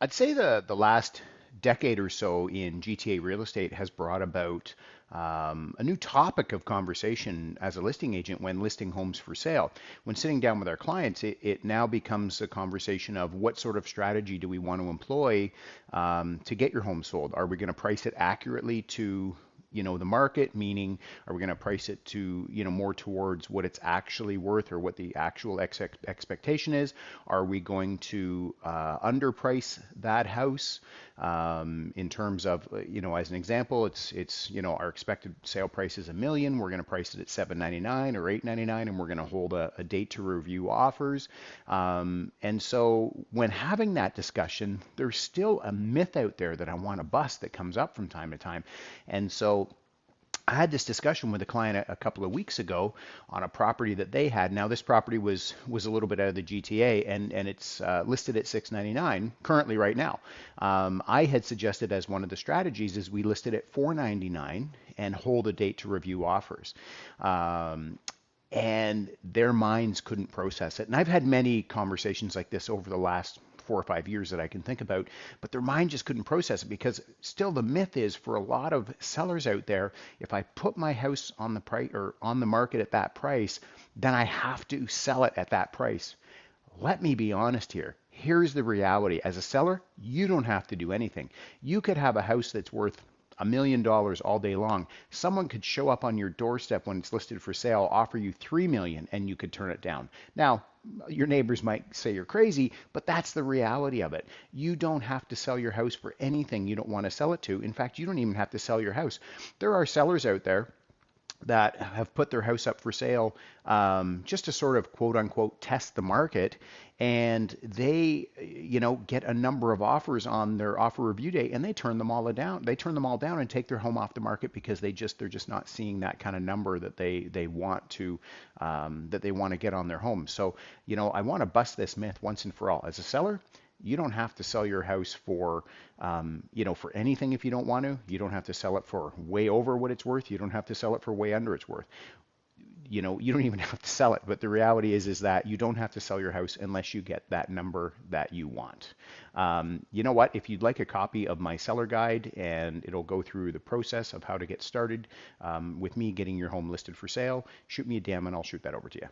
I'd say the last decade or so in GTA real estate has brought about a new topic of conversation as a listing agent when listing homes for sale. When sitting down with our clients, it now becomes a conversation of what sort of strategy do we want to employ to get your home sold? Are we going to price it accurately to the market, meaning are we going to price it to more towards what it's actually worth or what the actual expectation is? Are we going to underprice that house in terms of as an example, it's our expected sale price is a million. We're going to price it at 799 or 899, and we're going to hold a date to review offers. And so when having that discussion, there's still a myth out there that I want to bust that comes up from time to time. And so I had this discussion with a client a couple of weeks ago on a property that they had. Now this property was a little bit out of the GTA, and it's listed at 699 currently right now. I had suggested as one of the strategies is we listed at 499 and hold a date to review offers. And their minds couldn't process it. And I've had many conversations like this over the last 4 or 5 years that I can think about, but their mind just couldn't process it because still the myth is for a lot of sellers out there, if I put my house on the price or on the market at that price, then I have to sell it at that price. Let me be honest here. Here's the reality. As a seller, you don't have to do anything. You could have a house that's worth $1 million all day long. Someone could show up on your doorstep when it's listed for sale, offer you 3 million, and you could turn it down. Now, your neighbors might say you're crazy, but that's the reality of it. You don't have to sell your house for anything you don't want to sell it to. In fact, you don't even have to sell your house. There are sellers out there that have put their house up for sale just to sort of quote unquote test the market, and they get a number of offers on their offer review day, and they turn them all down. They turn them all down and take their home off the market because they're just not seeing that kind of number that they want to get on their home. So I want to bust this myth once and for all. As a seller, you don't have to sell your house for anything if you don't want to. You don't have to sell it for way over what it's worth. You don't have to sell it for way under its worth. You don't even have to sell it. But the reality is that you don't have to sell your house unless you get that number that you want. You know what? If you'd like a copy of my seller guide, and it'll go through the process of how to get started with me getting your home listed for sale, shoot me a DM and I'll shoot that over to you.